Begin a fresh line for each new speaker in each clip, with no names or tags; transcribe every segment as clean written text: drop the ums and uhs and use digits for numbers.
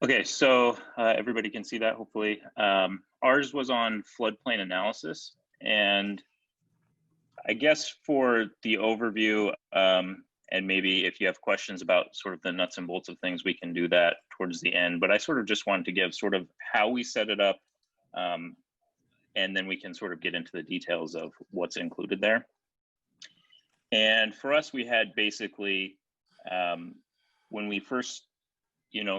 Okay, so everybody can see that hopefully. Ours was on floodplain analysis, and I guess for the overview, and maybe if you have questions about sort of the nuts and bolts of things, we can do that towards the end. But I sort of just wanted to give sort of how we set it up, and then we can sort of get into the details of what's included there. And for us, we had basically, when we first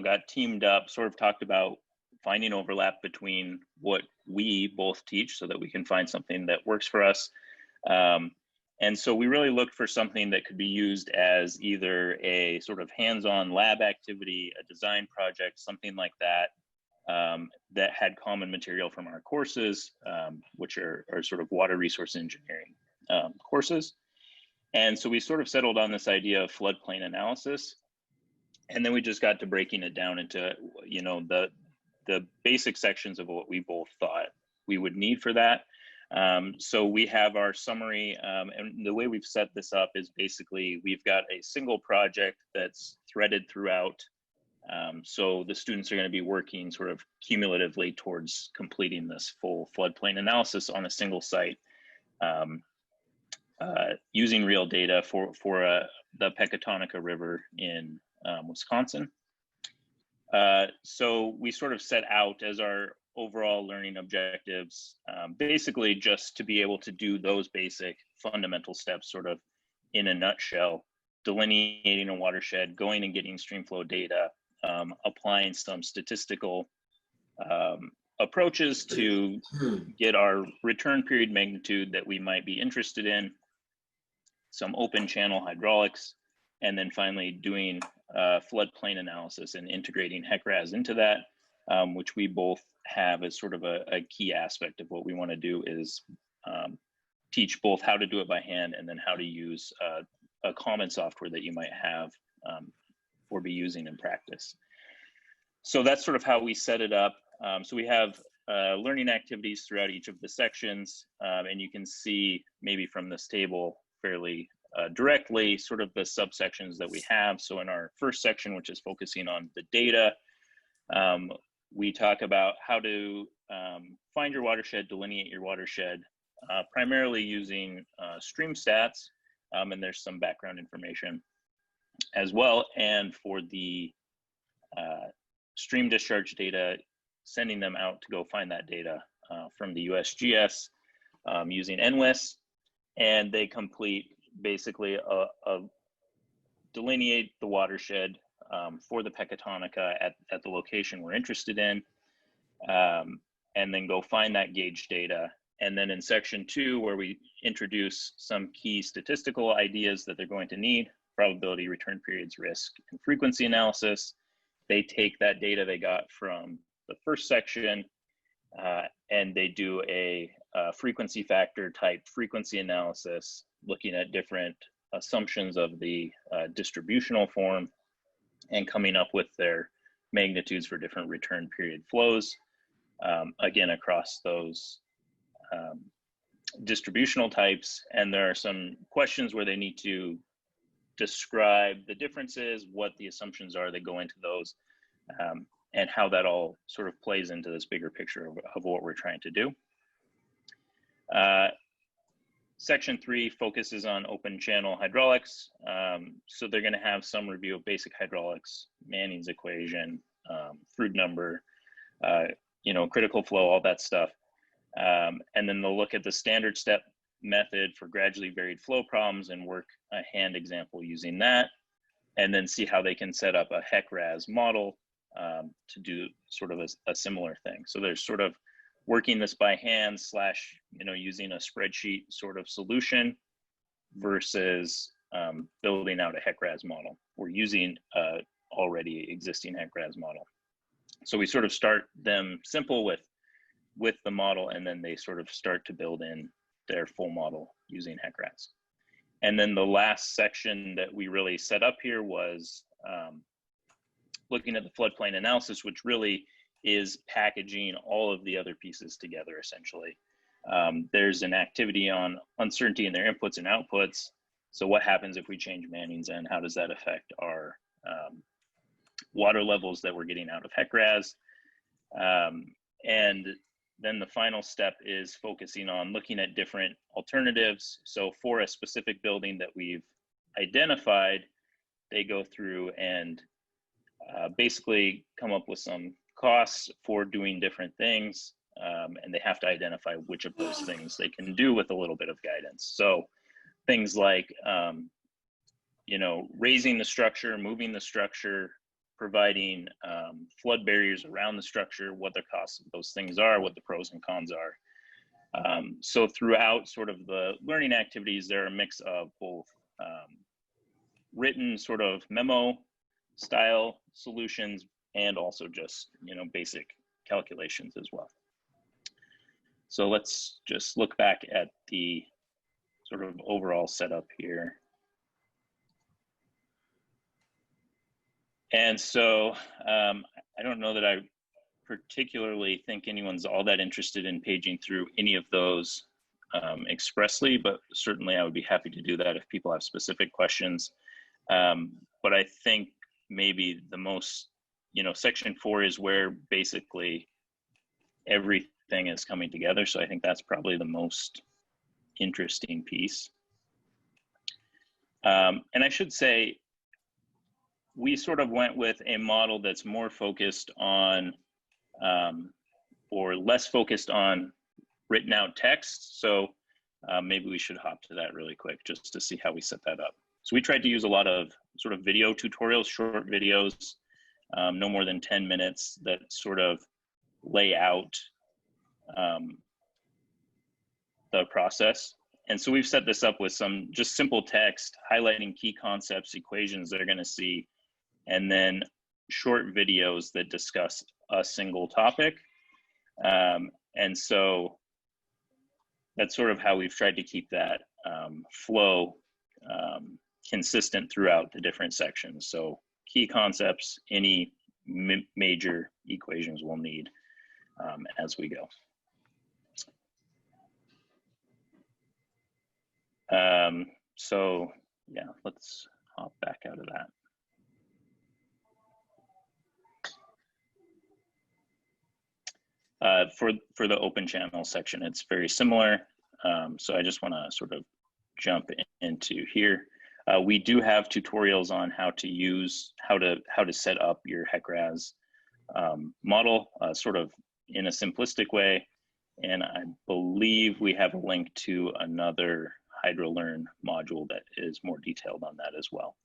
got teamed up, sort of talked about finding overlap between what we both teach so that we can find something that works for us. And so we really looked for something that could be used as either a sort of hands-on lab activity, a design project, something like that, that had common material from our courses, which are sort of water resource engineering courses. And so we sort of settled on this idea of floodplain analysis. And then we just got to breaking it down into, the basic sections of what we both thought we would need for that. So we have our summary, and the way we've set this up is basically we've got a single project that's threaded throughout. So the students are going to be working sort of cumulatively towards completing this full floodplain analysis on a single site, using real data for the Pecatonica River in Wisconsin. So we sort of set out as our overall learning objectives, basically just to be able to do those basic fundamental steps sort of in a nutshell, delineating a watershed, going and getting streamflow data, applying some statistical approaches to get our return period magnitude that we might be interested in, some open channel hydraulics, and then finally doing floodplain analysis and integrating HEC-RAS into that, which we both have as sort of a key aspect of what we want to do is teach both how to do it by hand and then how to use a common software that you might have or be using in practice. So that's sort of how we set it up. So we have learning activities throughout each of the sections, and you can see maybe from this table fairly directly sort of the subsections that we have. So in our first section, which is focusing on the data, we talk about how to find your watershed, delineate your watershed, primarily using stream stats, and there's some background information as well. And for the stream discharge data, sending them out to go find that data from the USGS using NWIS, and they complete basically delineate the watershed for the Pecatonica at the location we're interested in, and then go find that gauge data. And then in section 2, where we introduce some key statistical ideas that they're going to need, probability, return periods, risk, and frequency analysis, they take that data they got from the first section and they do a frequency factor type frequency analysis, looking at different assumptions of the distributional form and coming up with their magnitudes for different return period flows, again, across those distributional types. And there are some questions where they need to describe the differences, what the assumptions are that go into those, and how that all sort of plays into this bigger picture of what we're trying to do. Section 3 focuses on open channel hydraulics. So they're going to have some review of basic hydraulics, Manning's equation, Froude number, critical flow, all that stuff. And then they'll look at the standard step method for gradually varied flow problems and work a hand example using that, and then see how they can set up a HEC-RAS model to do sort of a similar thing. So there's sort of working this by hand / using a spreadsheet sort of solution versus building out a HEC-RAS model or using already existing HEC-RAS model. So we sort of start them simple with the model, and then they sort of start to build in their full model using HEC-RAS. And then the last section that we really set up here was looking at the floodplain analysis, which really is packaging all of the other pieces together, essentially. There's an activity on uncertainty in their inputs and outputs. So what happens if we change Manning's and how does that affect our water levels that we're getting out of HEC-RAS. And then the final step is focusing on looking at different alternatives. So for a specific building that we've identified, they go through and basically come up with some costs for doing different things. And they have to identify which of those things they can do with a little bit of guidance. So things like, you know, raising the structure, moving the structure, providing flood barriers around the structure, what the costs of those things are, what the pros and cons are. So throughout sort of the learning activities, there are a mix of both written sort of memo style solutions and also just, you know, basic calculations as well. So let's just look back at the sort of overall setup here. And so I don't know that I particularly think anyone's all that interested in paging through any of those expressly, but certainly I would be happy to do that if people have specific questions. But I think maybe the most, you know, section 4 is where basically everything is coming together. So I think that's probably the most interesting piece. And I should say, we sort of went with a model that's more focused on, or less focused on written out text. So maybe we should hop to that really quick just to see how we set that up. So we tried to use a lot of sort of video tutorials, short videos, no more than 10 minutes, that sort of lay out the process. And so we've set this up with some just simple text highlighting key concepts, equations they're going to see, and then short videos that discuss a single topic. And so that's sort of how we've tried to keep that flow consistent throughout the different sections. So key concepts, any major equations we'll need as we go. So yeah, let's hop back out of that. For the open channel section, it's very similar. So I just want to sort of jump into here. We do have tutorials on how to use, how to set up your HEC-RAS model sort of in a simplistic way. And I believe we have a link to another HydroLearn module that is more detailed on that as well.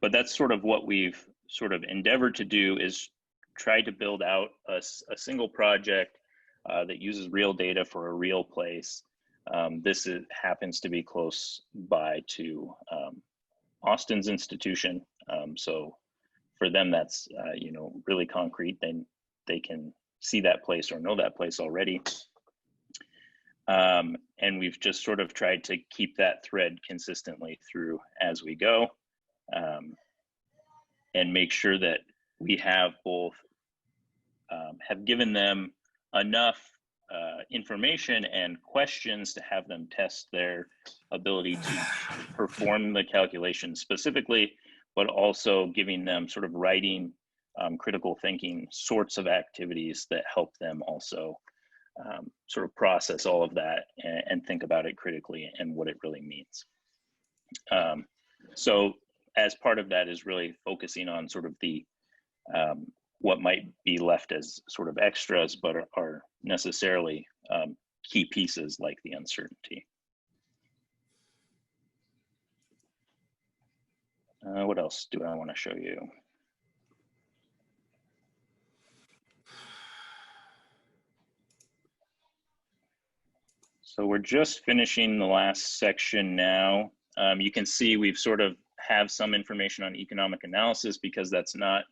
But that's sort of what we've sort of endeavored to do, is try to build out a single project that uses real data for a real place. This happens to be close by to Austin's institution. So for them, that's you know, really concrete. Then they can see that place or know that place already. And we've just sort of tried to keep that thread consistently through as we go, and make sure that we have both, have given them enough information and questions to have them test their ability to perform the calculation specifically, but also giving them sort of writing, critical thinking sorts of activities that help them also sort of process all of that and think about it critically and what it really means. So as part of that is really focusing on sort of the what might be left as sort of extras, but are necessarily key pieces, like the uncertainty. What else do I want to show you? So we're just finishing the last section now. You can see we've sort of have some information on economic analysis, because that's not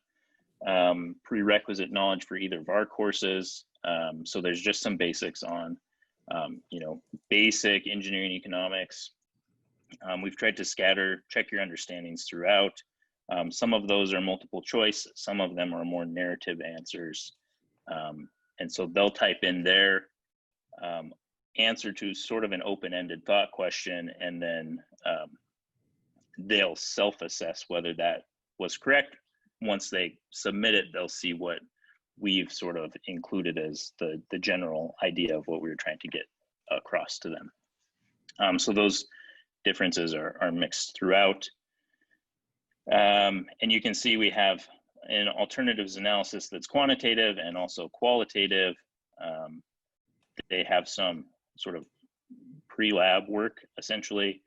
prerequisite knowledge for either of our courses. So there's just some basics on, you know, basic engineering economics. We've tried to scatter, check your understandings throughout. Some of those are multiple choice, some of them are more narrative answers. And so they'll type in their answer to sort of an open-ended thought question, and then they'll self-assess whether that was correct. Once they submit it, they'll see what we've sort of included as the general idea of what we were trying to get across to them. So those differences are mixed throughout. And you can see we have an alternatives analysis that's quantitative and also qualitative. They have some sort of pre-lab work, essentially,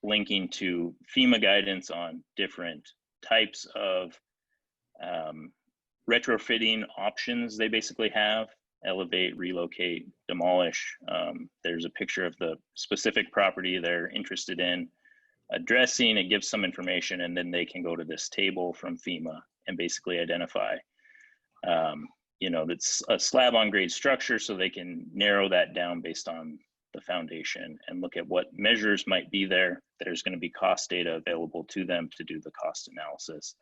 linking to FEMA guidance on different types of retrofitting options they basically have: elevate, relocate, demolish. There's a picture of the specific property they're interested in addressing. It gives some information, and then they can go to this table from FEMA and basically identify, you know, that's a slab on grade structure, so they can narrow that down based on the foundation and look at what measures might be there. There's going to be cost data available to them to do the cost analysis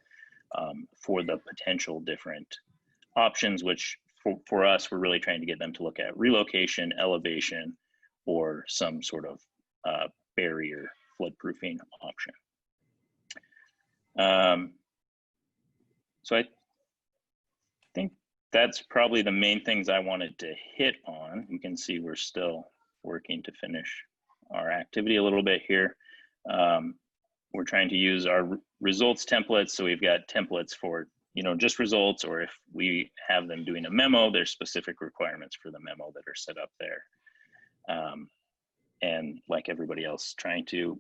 for the potential different options, which for us, we're really trying to get them to look at relocation, elevation, or some sort of barrier floodproofing option. So I think that's probably the main things I wanted to hit on. You can see we're still working to finish our activity a little bit here. We're trying to use our results templates. So we've got templates for, you know, just results, or if we have them doing a memo, there's specific requirements for the memo that are set up there. And like everybody else, trying to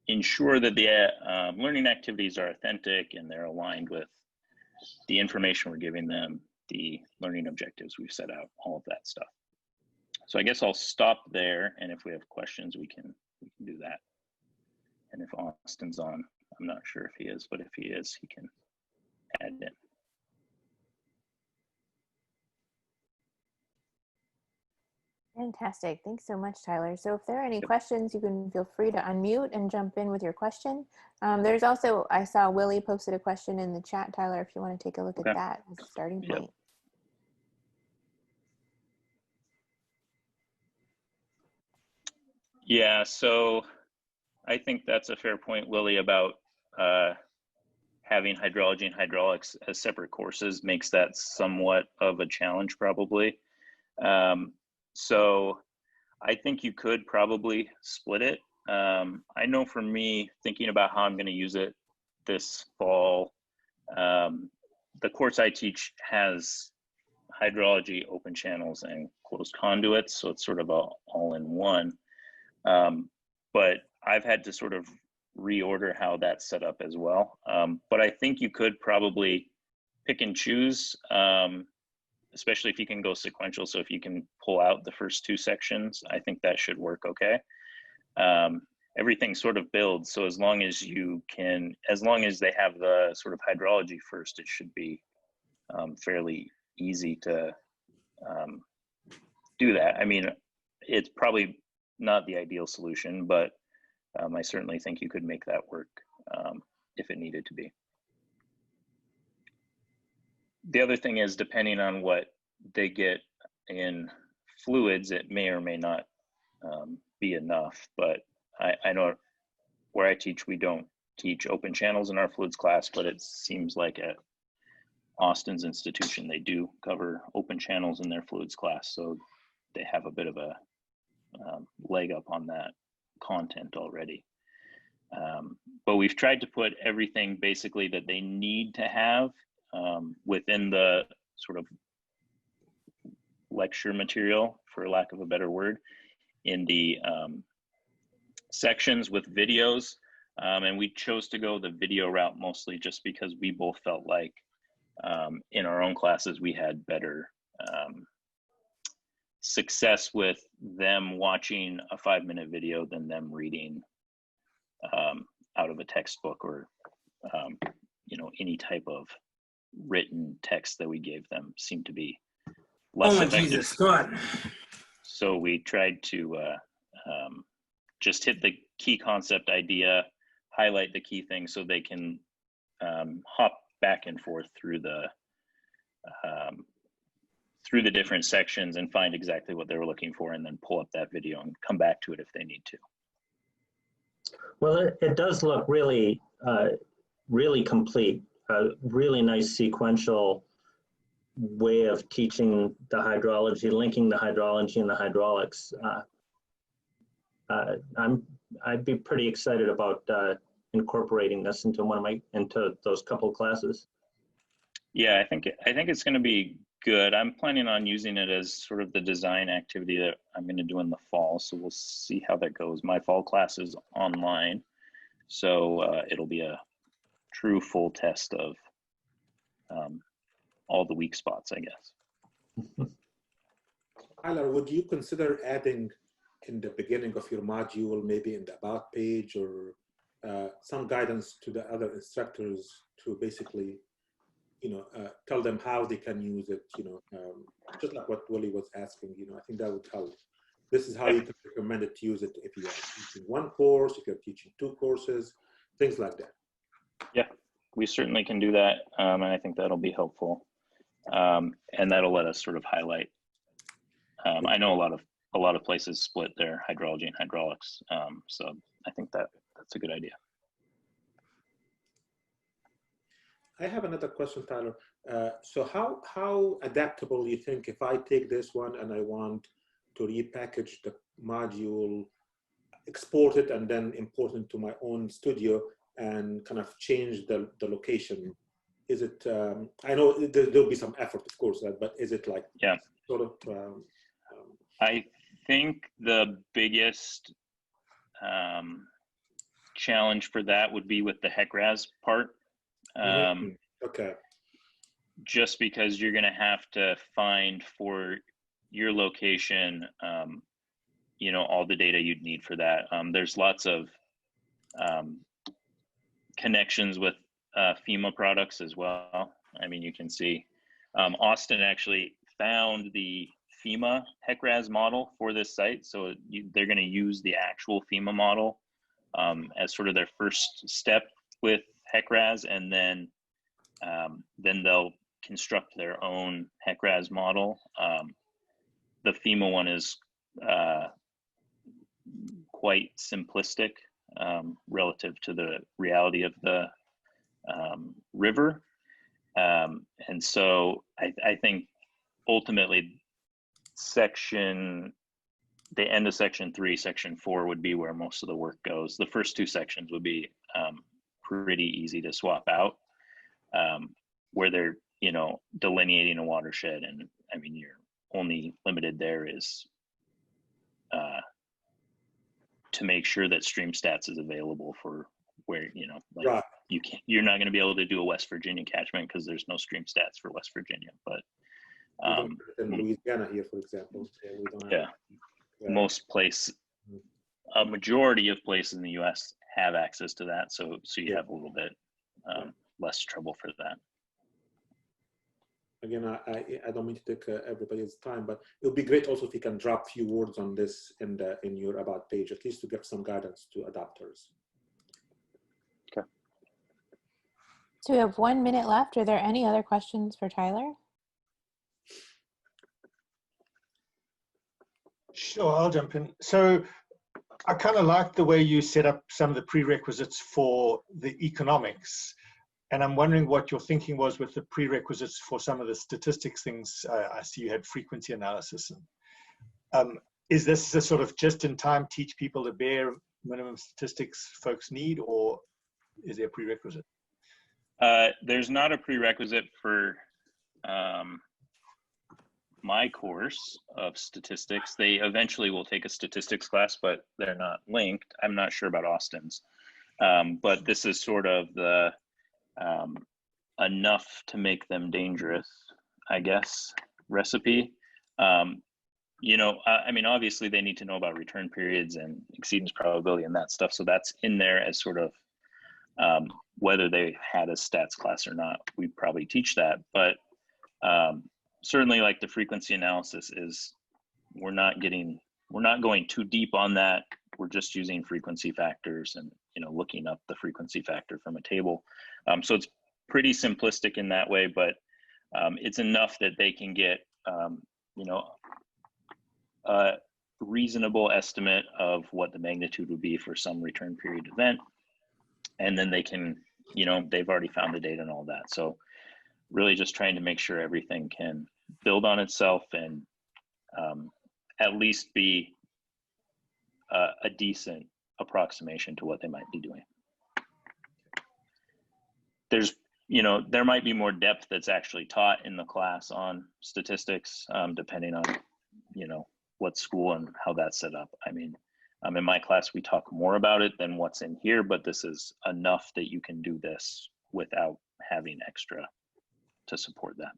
ensure that the learning activities are authentic and they're aligned with the information we're giving them, the learning objectives we've set out, all of that stuff. So I guess I'll stop there, and if we have questions, we can do that. And if Austin's on, I'm not sure if he is, but if he is, he can add in.
Fantastic. Thanks so much, Tyler. So if there are any questions, you can feel free to unmute and jump in with your question. There's also, I saw Willie posted a question in the chat, Tyler, if you want to take a look at that as a starting point.
Yeah, so I think that's a fair point, Willie, about having hydrology and hydraulics as separate courses makes that somewhat of a challenge, probably. So I think you could probably split it. I know for me, thinking about how I'm going to use it this fall, the course I teach has hydrology, open channels, and closed conduits, so it's sort of all-in-one. But I've had to sort of reorder how that's set up as well. But I think you could probably pick and choose, especially if you can go sequential. So if you can pull out the first two sections, I think that should work okay. Everything sort of builds. So as long as you can, as long as they have the sort of hydrology first, it should be fairly easy to do that. I mean, it's probably not the ideal solution, but I certainly think you could make that work if it needed to be. The other thing is, depending on what they get in fluids, it may or may not be enough. But I know where I teach, we don't teach open channels in our fluids class, but it seems like at Austin's institution, they do cover open channels in their fluids class. So they have a bit of a leg up on that content already. But we've tried to put everything basically that they need to have within the sort of lecture material, for lack of a better word, in the sections with videos. And we chose to go the video route mostly just because we both felt like in our own classes we had better success with them watching a 5-minute video than them reading out of a textbook or you know, any type of written text that we gave them seemed to be less effective.
Jesus, go on.
So we tried to just hit the key concept idea, highlight the key things so they can hop back and forth through the different sections and find exactly what they were looking for, and then pull up that video and come back to it if they need to.
Well, it does look really really complete, a really nice sequential way of teaching the hydrology, linking the hydrology and the hydraulics. I'd be pretty excited about incorporating this into those couple classes.
Yeah, I think it's going to be good. I'm planning on using it as sort of the design activity that I'm going to do in the fall. So we'll see how that goes. My fall class is online, so it'll be a true full test of all the weak spots, I guess.
Tyler, would you consider adding in the beginning of your module, maybe in the about page, or some guidance to the other instructors to basically, tell them how they can use it, just like what Willie was asking, I think that would help. This is how you can recommend it to use it if you are teaching one course, if you're teaching 2 courses, things like that.
Yeah, we certainly can do that, and I think that'll be helpful, and that'll let us sort of highlight. I know a lot of places split their hydrology and hydraulics, so I think that's a good idea.
I have another question, Tyler. So how adaptable do you think, if I take this one and I want to repackage the module, export it, and then import it to my own studio and kind of change the location? Is it, I know there'll be some effort, of course, but is it like,
yeah,
sort of?
I think the biggest challenge for that would be with the HEC-RAS part.
Okay.
Just because you're going to have to find for your location, all the data you'd need for that. There's lots of connections with FEMA products as well. I mean, you can see Austin actually found the FEMA HEC-RAS model for this site. So they're going to use the actual FEMA model as sort of their first step with HEC-RAS, and then they'll construct their own HEC-RAS model. The FEMA one is quite simplistic relative to the reality of the river. And so I think ultimately the end of section 3, section 4 would be where most of the work goes. The first 2 sections would be pretty easy to swap out, where they're, delineating a watershed. And I mean, you're only limited there is to make sure that stream stats is available for where,
Right.
you're not going to be able to do a West Virginia catchment because there's no stream stats for West Virginia, but
in Louisiana here, for example, we don't have
a majority of places in the U.S. have access to that, so you have a little bit less trouble for that.
Again, I don't mean to take everybody's time, but it would be great also if you can drop a few words on this in your about page, at least to give some guidance to adopters.
Okay.
So we have 1 minute left. Are there any other questions for Tyler?
Sure, I'll jump in. So I kind of like the way you set up some of the prerequisites for the economics. And I'm wondering what your thinking was with the prerequisites for some of the statistics things. I see you had frequency analysis. And, is this a sort of just in time teach people the bare minimum statistics folks need, or is there a prerequisite?
There's not a prerequisite for my course of statistics. They eventually will take a statistics class, but they're not linked. I'm not sure about Austin's, but this is sort of the enough to make them dangerous, I guess, recipe. I mean, obviously they need to know about return periods and exceedance probability and that stuff. So that's in there as sort of whether they had a stats class or not, we probably teach that. But certainly like the frequency analysis is, we're not going too deep on that. We're just using frequency factors and, looking up the frequency factor from a table. So it's pretty simplistic in that way, but it's enough that they can get, a reasonable estimate of what the magnitude would be for some return period event. And then they can you know, they've already found the data and all that. So really just trying to make sure everything can build on itself and at least be a decent approximation to what they might be doing. There's, you know, there might be more depth that's actually taught in the class on statistics, depending on, you know, what school and how that's set up. I mean, in my class, we talk more about it than what's in here, but this is enough that you can do this without having extra to support that.